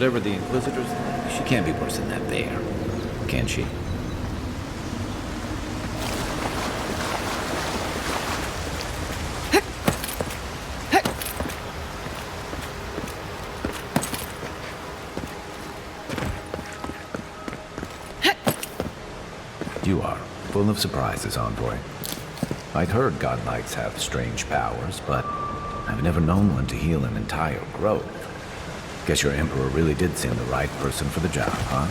whatever the Inquisitor's like, she can't be worse than that bear, can she? You are full of surprises, Envoy. I'd heard godlights have strange powers, but I've never known one to heal an entire grove. Guess your Emperor really did seem the right person for the job, huh?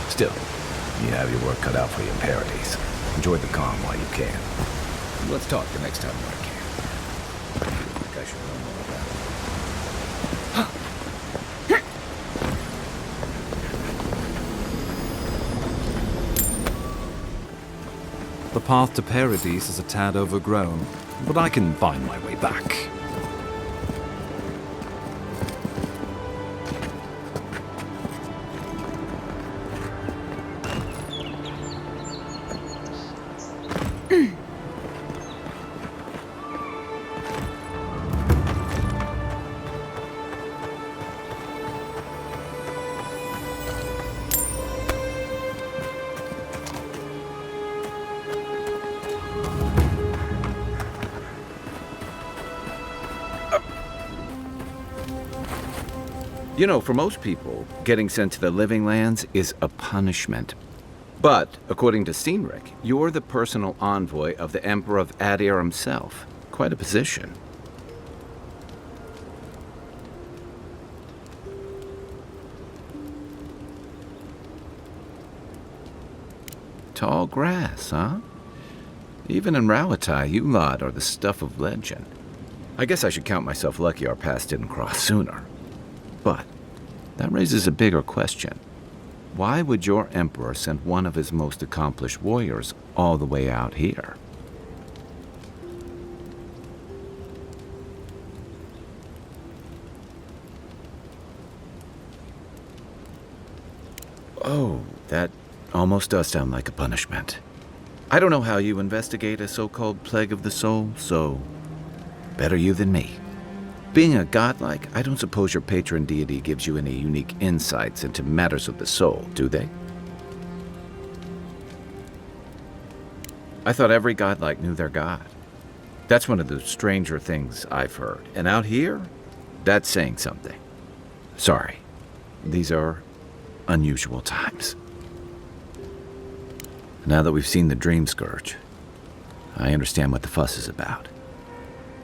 Still, you have your work cut out for you in Paradise. Enjoy the calm while you can. Let's talk the next time when I can. I think I should know more about it. The path to Paradise is a tad overgrown, but I can find my way back. You know, for most people, getting sent to the Living Lands is a punishment. But, according to Steenrick, you're the personal envoy of the Emperor of Adir himself. Quite a position. Tall grass, huh? Even in Rawatai, you lot are the stuff of legend. I guess I should count myself lucky our paths didn't cross sooner. But that raises a bigger question. Why would your Emperor send one of his most accomplished warriors all the way out here? Oh, that almost does sound like a punishment. I don't know how you investigate a so-called plague of the soul, so better you than me. Being a godlike, I don't suppose your patron deity gives you any unique insights into matters of the soul, do they? I thought every godlike knew their god. That's one of the stranger things I've heard. And out here, that's saying something. Sorry, these are unusual times. Now that we've seen the Dream Scourge, I understand what the fuss is about.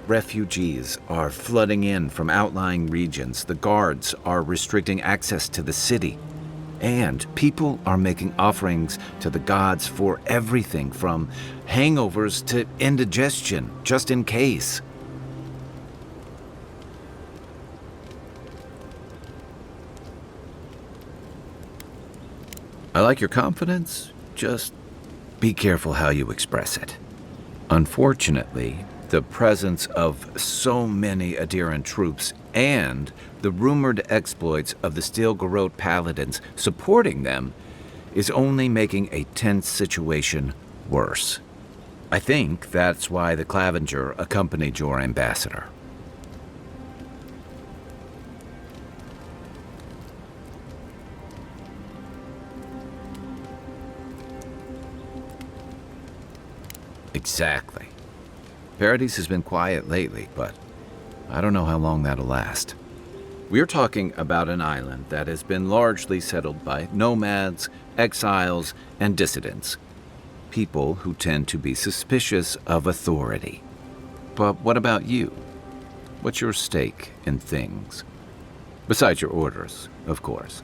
Refugees are flooding in from outlying regions. The guards are restricting access to the city. And people are making offerings to the gods for everything from hangovers to indigestion, just in case. I like your confidence, just be careful how you express it. Unfortunately, the presence of so many Adiran troops and the rumored exploits of the Steel Garrote paladins supporting them is only making a tense situation worse. I think that's why the Clavenger accompanied your ambassador. Exactly. Paradise has been quiet lately, but I don't know how long that'll last. We're talking about an island that has been largely settled by nomads, exiles, and dissidents. People who tend to be suspicious of authority. But what about you? What's your stake in things? Besides your orders, of course.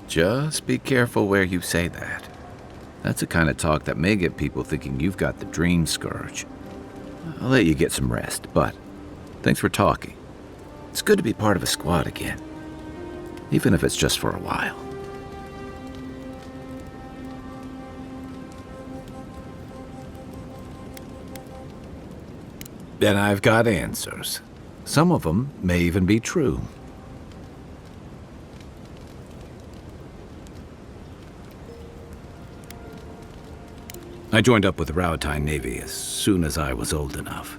Just be careful where you say that. That's the kind of talk that may get people thinking you've got the Dream Scourge. I'll let you get some rest, but thanks for talking. It's good to be part of a squad again, even if it's just for a while. And I've got answers. Some of them may even be true. I joined up with the Rauatine Navy as soon as I was old enough.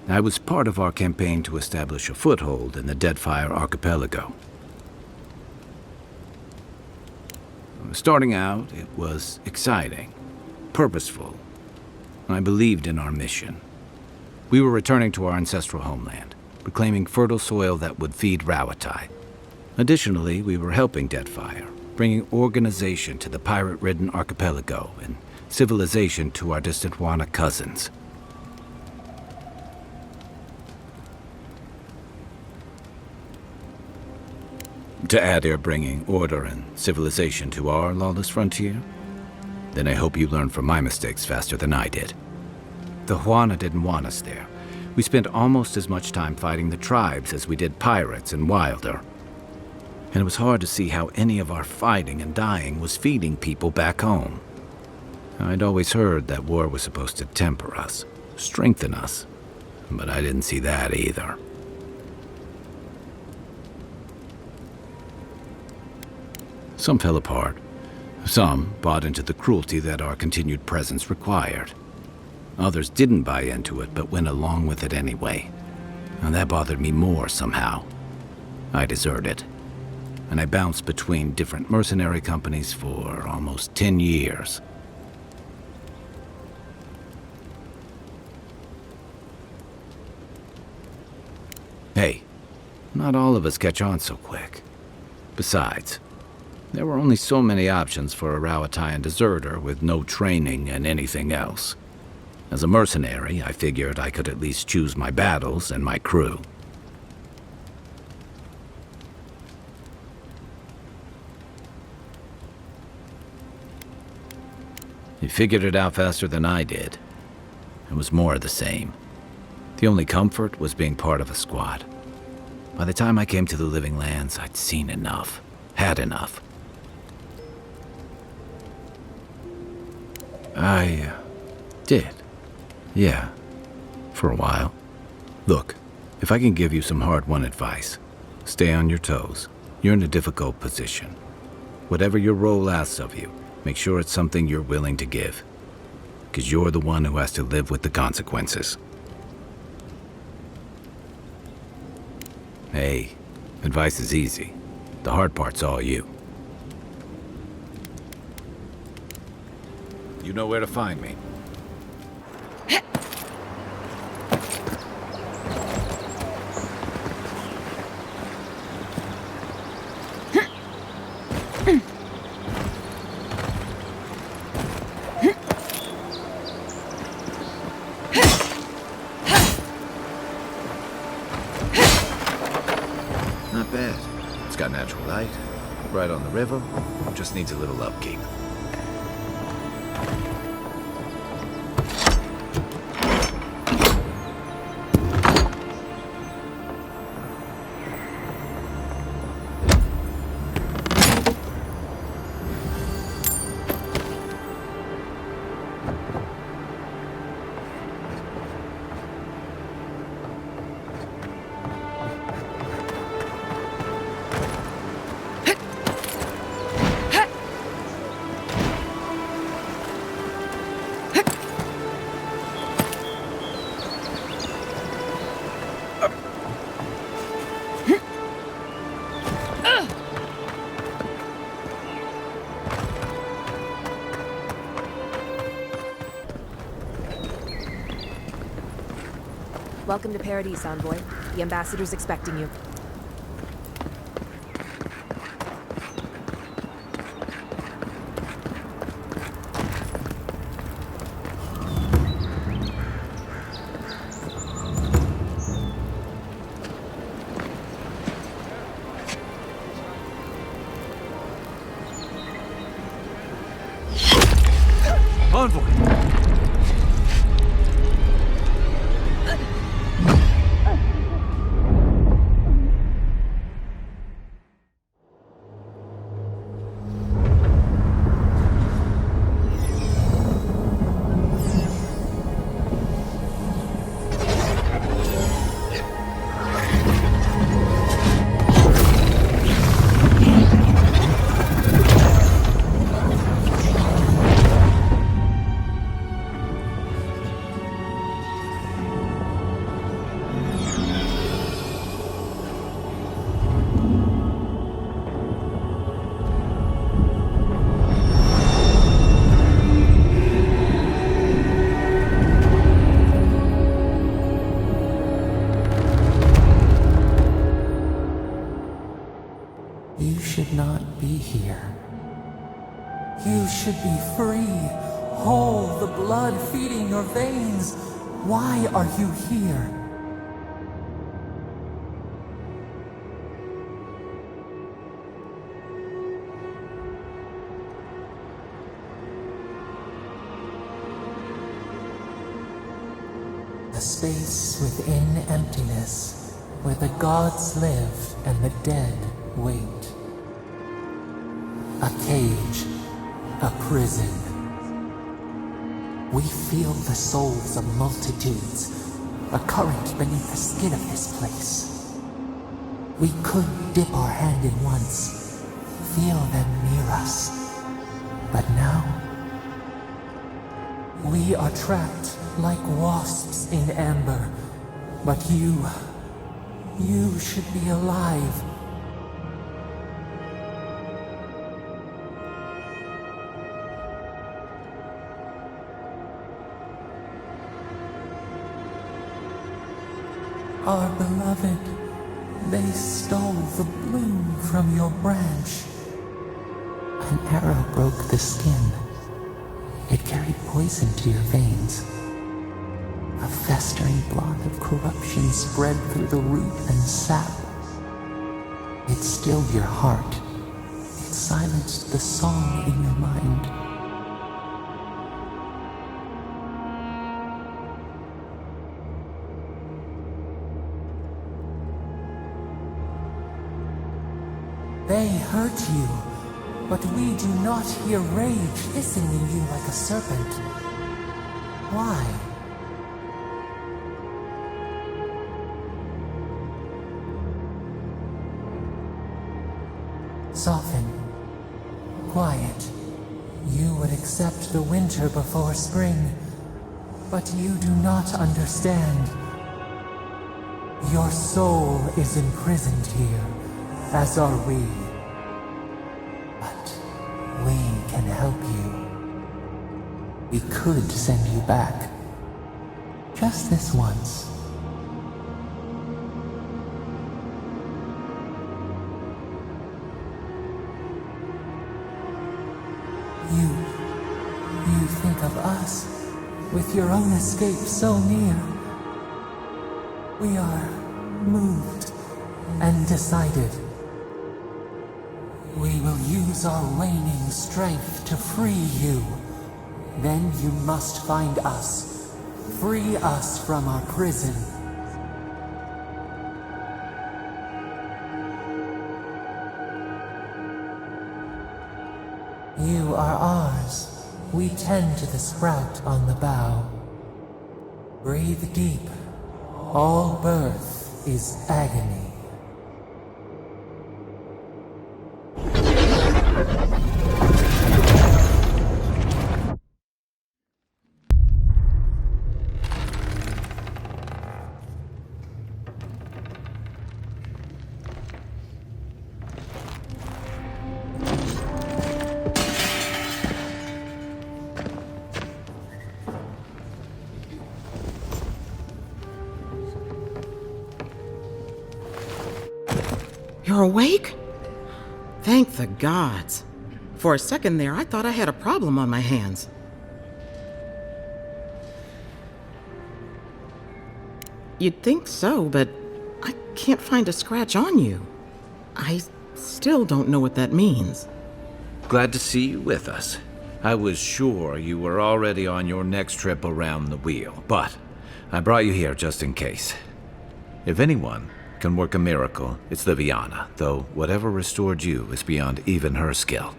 I was part of our campaign to establish a foothold in the Deadfire Archipelago. Starting out, it was exciting, purposeful. I believed in our mission. We were returning to our ancestral homeland, reclaiming fertile soil that would feed Rauatine. Additionally, we were helping Deadfire, bringing organization to the pirate-ridden archipelago and civilization to our distant Wana cousins. To add, you're bringing order and civilization to our lawless frontier? Then I hope you learn from my mistakes faster than I did. The Huana didn't want us there. We spent almost as much time fighting the tribes as we did pirates and Wilder. And it was hard to see how any of our fighting and dying was feeding people back home. I'd always heard that war was supposed to temper us, strengthen us, but I didn't see that either. Some fell apart. Some bought into the cruelty that our continued presence required. Others didn't buy into it, but went along with it anyway. And that bothered me more somehow. I deserted. And I bounced between different mercenary companies for almost 10 years. Hey, not all of us catch on so quick. Besides, there were only so many options for a Rauatine deserter with no training and anything else. As a mercenary, I figured I could at least choose my battles and my crew. You figured it out faster than I did. It was more of the same. The only comfort was being part of a squad. By the time I came to the Living Lands, I'd seen enough, had enough. I did. Yeah, for a while. Look, if I can give you some hard-won advice, stay on your toes. You're in a difficult position. Whatever your role asks of you, make sure it's something you're willing to give. Because you're the one who has to live with the consequences. Hey, advice is easy. The hard part's all you. You know where to find me. Not bad. It's got natural light, right on the river, just needs a little upkeep. Welcome to Paradise, Envoy. The ambassador's expecting you. Envoy! not be here. You should be free, whole, the blood feeding your veins. Why are you here? A space within emptiness, where the gods live and the dead wait. A cage, a prison. We feel the souls of multitudes, a current beneath the skin of this place. We could dip our hand in once, feel them near us, but now we are trapped like wasps in amber. But you should be alive. Our beloved, they stole the bloom from your branch. An arrow broke the skin. It carried poison to your veins. A festering blot of corruption spread through the root and sap. It stilled your heart. It silenced the song in your mind. They hurt you, but we do not hear rage hissing in you like a serpent. Why? Soften. Quiet. You would accept the winter before spring, but you do not understand. Your soul is imprisoned here, as are we. But we can help you. We could send you back. Just this once. You think of us, with your own escape so near. We are moved and decided. We will use our waning strength to free you. Then you must find us. Free us from our prison. You are ours. We tend to the sprout on the bough. Breathe deep. All birth is agony. You're awake? Thank the gods. For a second there, I thought I had a problem on my hands. You'd think so, but I can't find a scratch on you. I still don't know what that means. Glad to see you with us. I was sure you were already on your next trip around the wheel, but I brought you here just in case. If anyone can work a miracle, it's Liviana, though whatever restored you is beyond even her skill.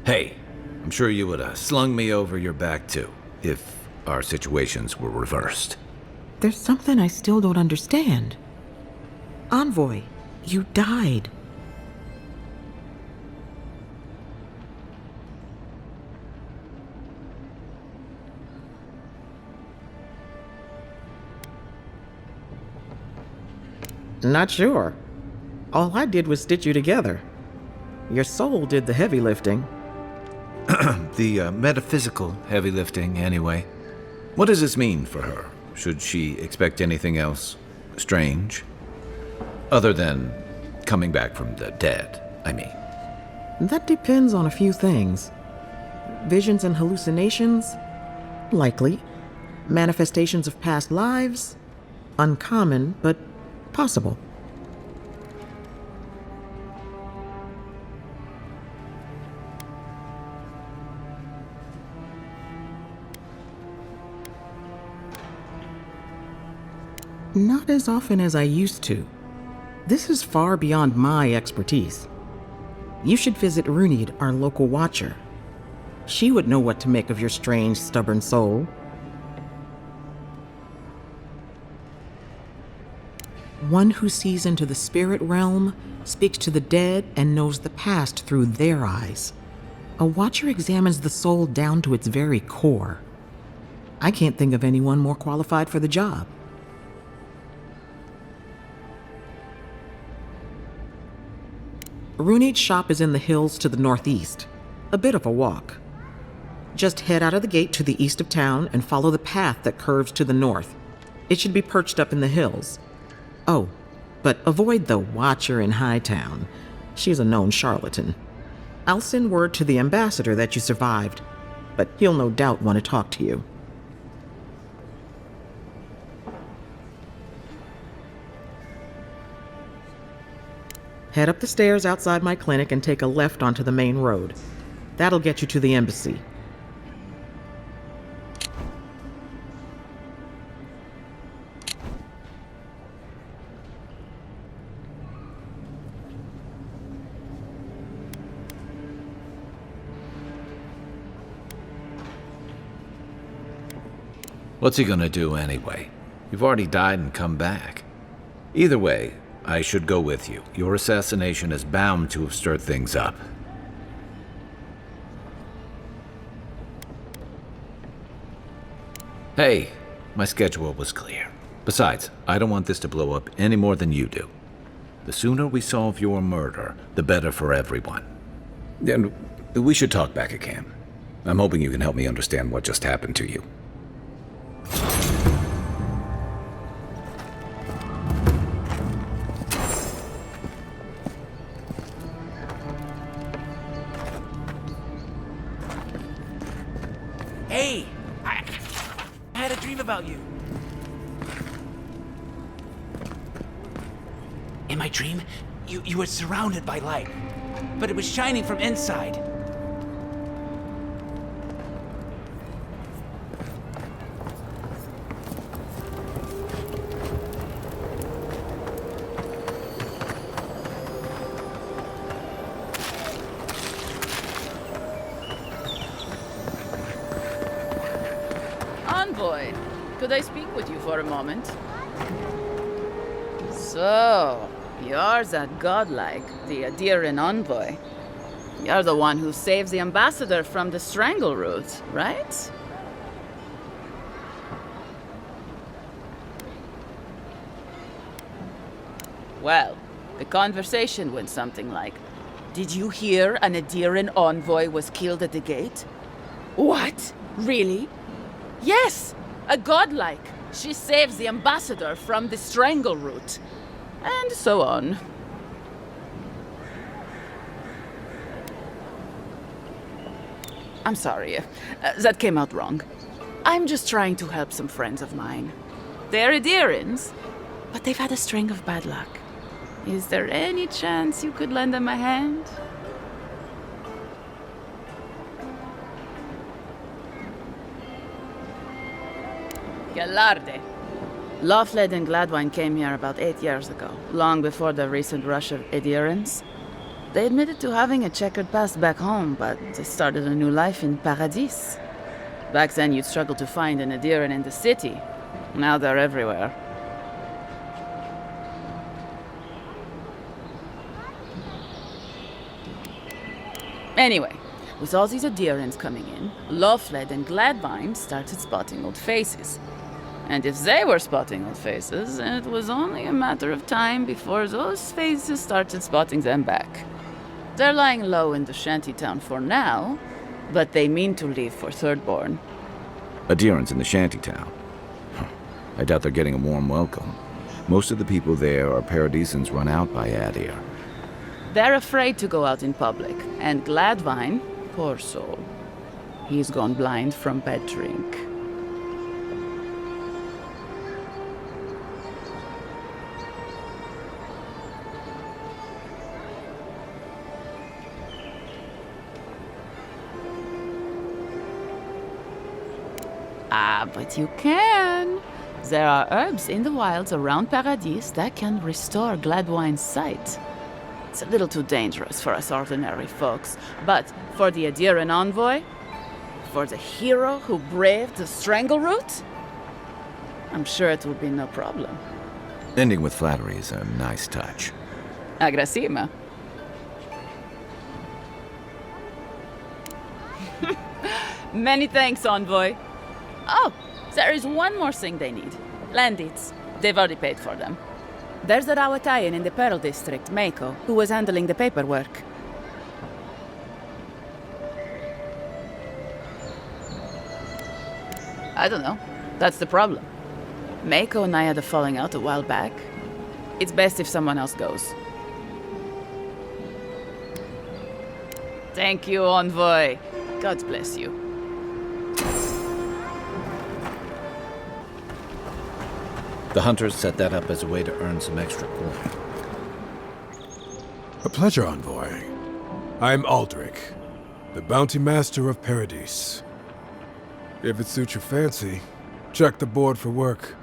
Hey, I'm sure you would have slung me over your back too, if our situations were reversed. There's something I still don't understand. Envoy, you died. Not sure. All I did was stitch you together. Your soul did the heavy lifting. The metaphysical heavy lifting, anyway. What does this mean for her? Should she expect anything else strange? Other than coming back from the dead, I mean. That depends on a few things. Visions and hallucinations? Likely. Manifestations of past lives? Uncommon, but possible. Not as often as I used to. This is far beyond my expertise. You should visit Runid, our local watcher. She would know what to make of your strange, stubborn soul. One who sees into the spirit realm, speaks to the dead, and knows the past through their eyes. A watcher examines the soul down to its very core. I can't think of anyone more qualified for the job. Runid's shop is in the hills to the northeast. A bit of a walk. Just head out of the gate to the east of town and follow the path that curves to the north. It should be perched up in the hills. Oh, but avoid the Watcher in Hightown. She's a known charlatan. I'll send word to the ambassador that you survived, but he'll no doubt want to talk to you. Head up the stairs outside my clinic and take a left onto the main road. That'll get you to the embassy. What's he gonna do anyway? You've already died and come back. Either way, I should go with you. Your assassination is bound to have stirred things up. Hey, my schedule was clear. Besides, I don't want this to blow up any more than you do. The sooner we solve your murder, the better for everyone. And we should talk back at camp. I'm hoping you can help me understand what just happened to you. Hey! I had a dream about you. In my dream, you were surrounded by light, but it was shining from inside. Envoy, could I speak with you for a moment? So, you're that godlike, the Adiran envoy. You're the one who saves the ambassador from the strangle root, right? Well, the conversation went something like, "Did you hear an Adiran envoy was killed at the gate?" "What? Really?" "Yes! A godlike! She saves the ambassador from the strangle root." And so on. I'm sorry. That came out wrong. I'm just trying to help some friends of mine. They're Adirans, but they've had a string of bad luck. Is there any chance you could lend them a hand? Galarde. Loughled and Gladwine came here about 8 years ago, long before the recent rush of Adirans. They admitted to having a checkered past back home, but they started a new life in Paradis. Back then, you'd struggle to find an Adiran in the city. Now they're everywhere. Anyway, with all these Adirans coming in, Loughled and Gladwine started spotting old faces. And if they were spotting old faces, it was only a matter of time before those faces started spotting them back. They're lying low in the shantytown for now, but they mean to leave for Thirdborn. Adirans in the shantytown. Huh. I doubt they're getting a warm welcome. Most of the people there are Paradisans run out by Adir. They're afraid to go out in public, and Gladvine, poor soul, he's gone blind from bad drink. Ah, but you can. There are herbs in the wilds around Paradis that can restore Gladwine's sight. It's a little too dangerous for us ordinary folks, but for the Adiran envoy, for the hero who braved the Strangleroot, I'm sure it will be no problem. Ending with flattery is a nice touch. Agrasima. Many thanks, envoy. Oh, there is one more thing they need. Land deeds. They've already paid for them. There's a Rawatayan in the Pearl District, Mako, who was handling the paperwork. I don't know. That's the problem. Mako and I had a falling out a while back. It's best if someone else goes. Thank you, envoy. God bless you. The hunters set that up as a way to earn some extra coin. A pleasure, envoy. I'm Aldrich, the bounty master of Paradis. If it suits your fancy, check the board for work.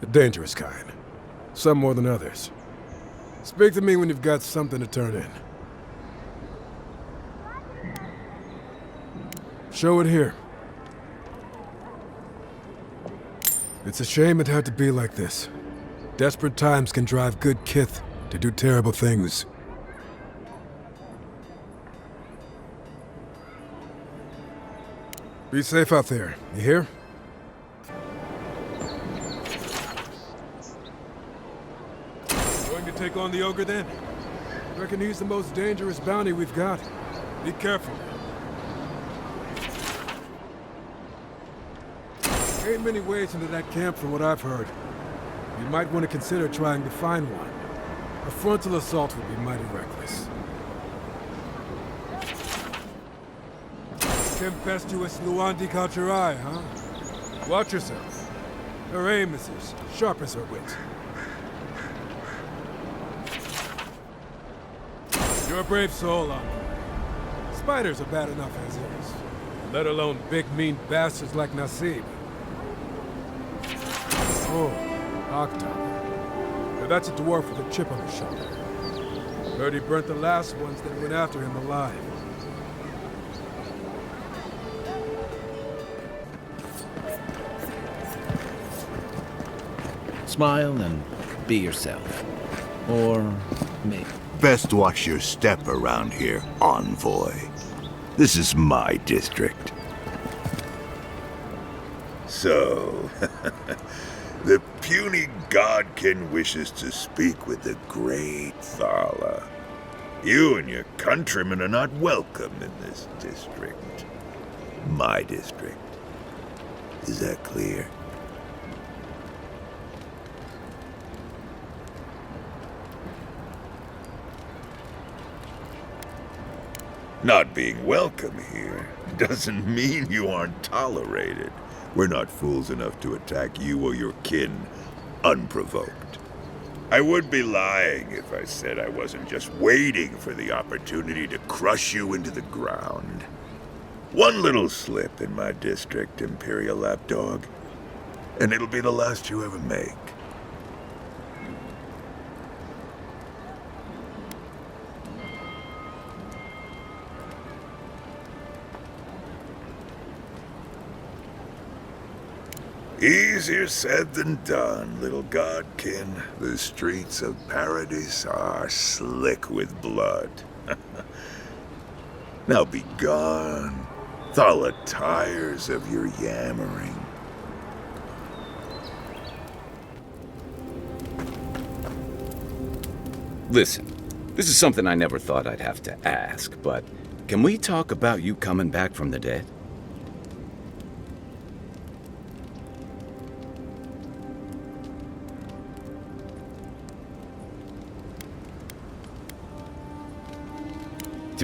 The dangerous kind. Some more than others. Speak to me when you've got something to turn in. Show it here. It's a shame it had to be like this. Desperate times can drive good kith to do terrible things. Be safe out there, you hear? Going to take on the ogre then? Reckon he's the most dangerous bounty we've got. Be careful. Ain't many ways into that camp from what I've heard. You might want to consider trying to find one. A frontal assault would be mighty reckless. Tempestuous Luandi Kachirai, huh? Watch yourself. Her aim is as sharp as her wit. You're a brave soul, Uncle. Spiders are bad enough as is. Let alone big, mean bastards like Nasib. Oh, Octa. Now that's a dwarf with a chip on his shoulder. Heard he burnt the last ones that went after him alive. Smile and be yourself. Or maybe. Best watch your step around here, envoy. This is my district. So, the puny godkin wishes to speak with the great Thala. You and your countrymen are not welcome in this district. My district. Is that clear? Not being welcome here doesn't mean you aren't tolerated. We're not fools enough to attack you or your kin unprovoked. I would be lying if I said I wasn't just waiting for the opportunity to crush you into the ground. One little slip in my district, Imperial Lapdog, and it'll be the last you ever make. Easier said than done, little godkin. The streets of Paradis are slick with blood. Now be gone. Thala tires of your yammering. Listen, this is something I never thought I'd have to ask, but can we talk about you coming back from the dead?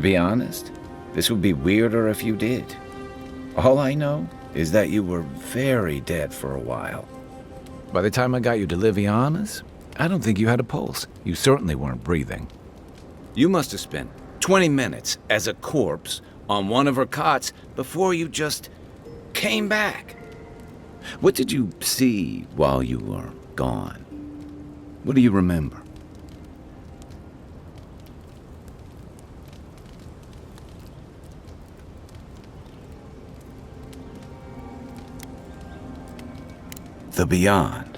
be honest, this would be weirder if you did. All I know is that you were very dead for a while. By the time I got you to Liviana's, I don't think you had a pulse. You certainly weren't breathing. You must have spent 20 minutes as a corpse on one of her cots before you just came back. What did you see while you were gone? What do you remember? The beyond.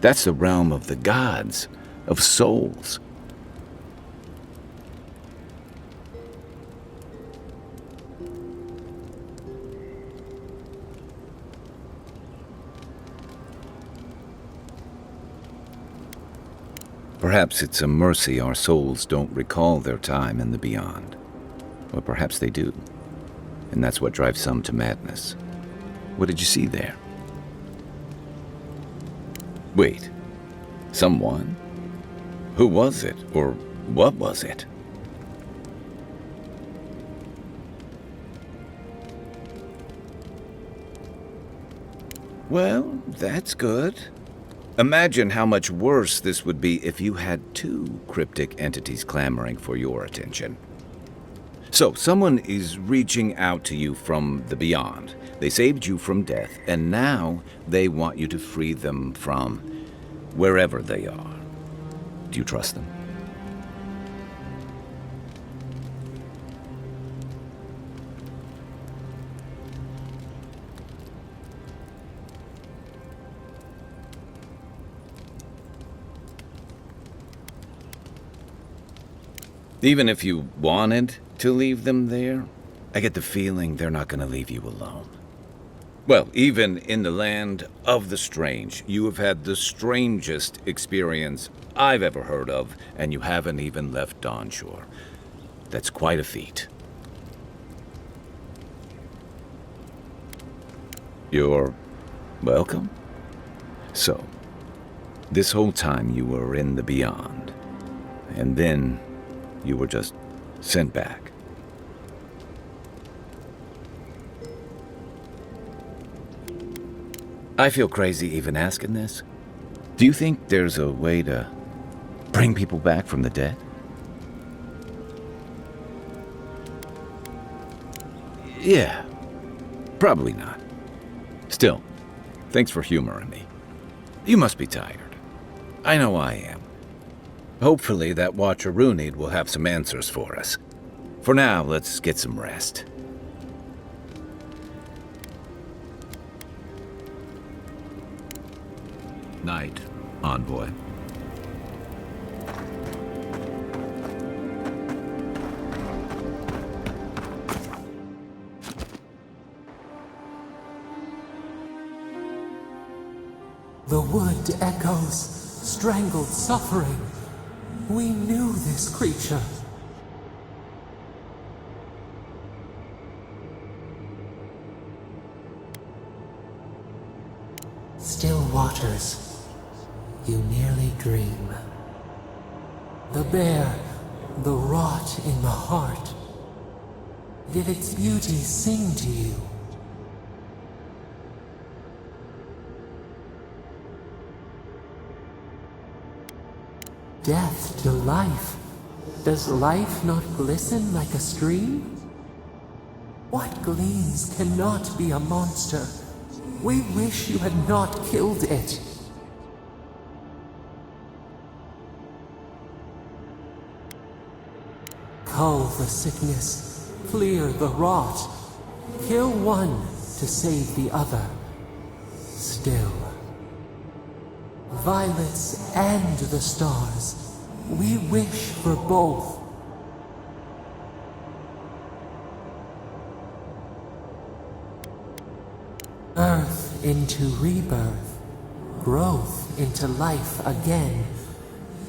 That's the realm of the gods, of souls. Perhaps it's a mercy our souls don't recall their time in the beyond. Or perhaps they do. And that's what drives some to madness. What did you see there? Wait, someone? Who was it, or what was it? Well, that's good. Imagine how much worse this would be if you had two cryptic entities clamoring for your attention. So, someone is reaching out to you from the beyond. They saved you from death, and now they want you to free them from wherever they are. Do you trust them? Even if you wanted to leave them there, I get the feeling they're not going to leave you alone. Well, even in the land of the strange, you have had the strangest experience I've ever heard of, and you haven't even left Dawnshore. That's quite a feat. You're welcome. So, this whole time you were in the beyond, and then you were just sent back. I feel crazy even asking this. Do you think there's a way to bring people back from the dead? Yeah, probably not. Still, thanks for humoring me. You must be tired. I know I am. Hopefully that Watcher Runid will have some answers for us. For now, let's get some rest. Night, Envoy. The wood echoes, strangled suffering. We knew this creature. Still waters, you nearly dream. The bear, the rot in the heart. Did its beauty sing to you? Death to life. Does life not glisten like a stream? What gleams cannot be a monster? We wish you had not killed it. Cull the sickness, clear the rot. Kill one to save the other. Still. Violets and the stars. We wish for both. Earth into rebirth. Growth into life again.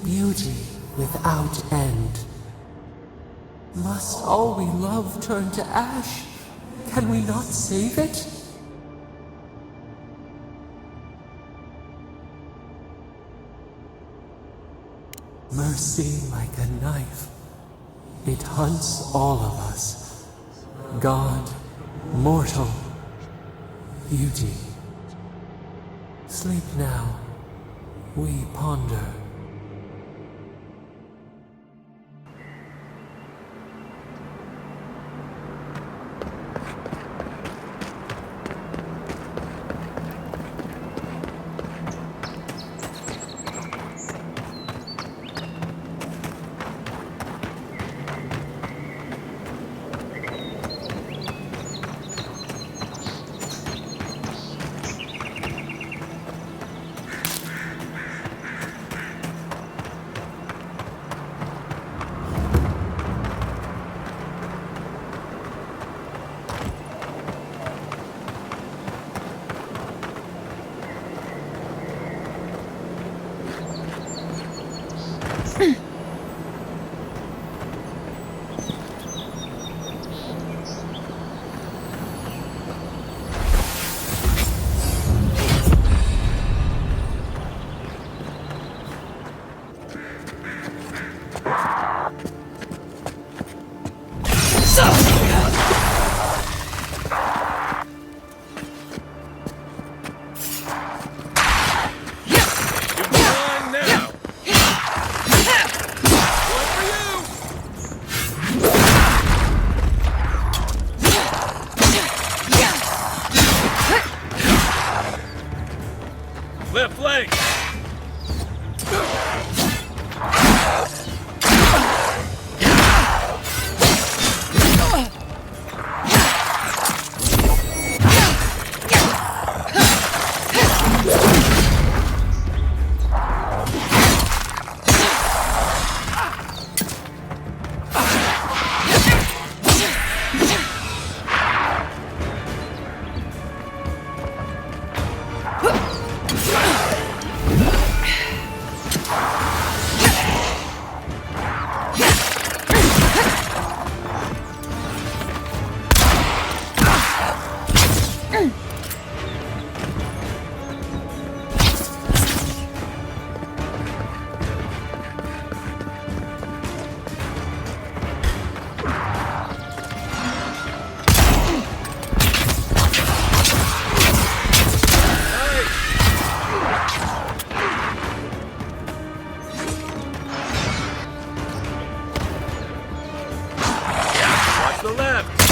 Beauty without end. Must all we love turn to ash? Can we not save it? Mercy like a knife. It hunts all of us. God, mortal, beauty. Sleep now. We ponder. Left flank! The left!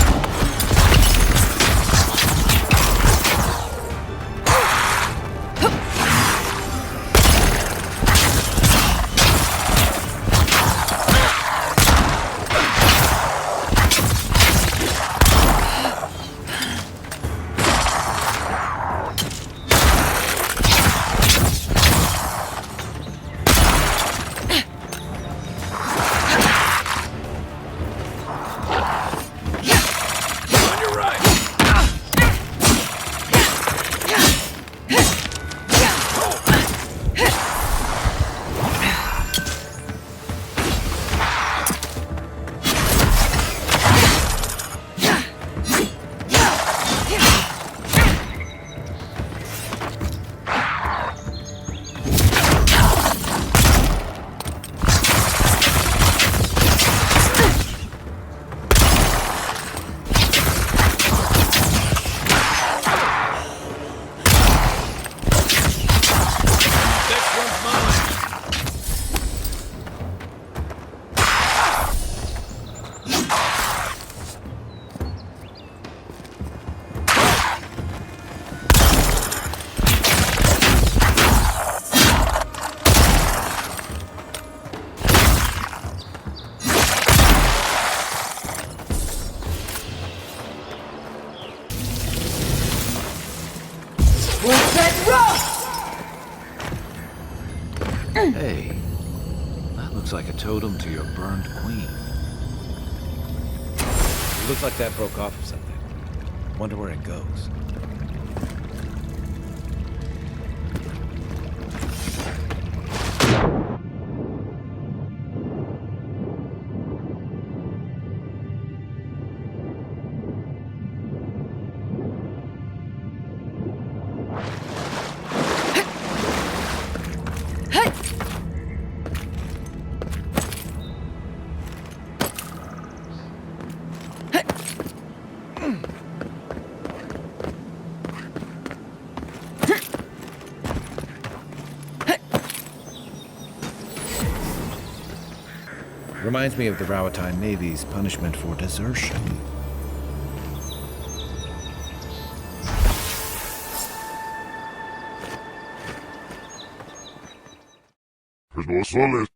Hey, that looks like a totem to your burned queen. It looks like that broke off or something. Wonder where it goes. Reminds me of the Rawatine Navy's punishment for desertion. Pues no sales.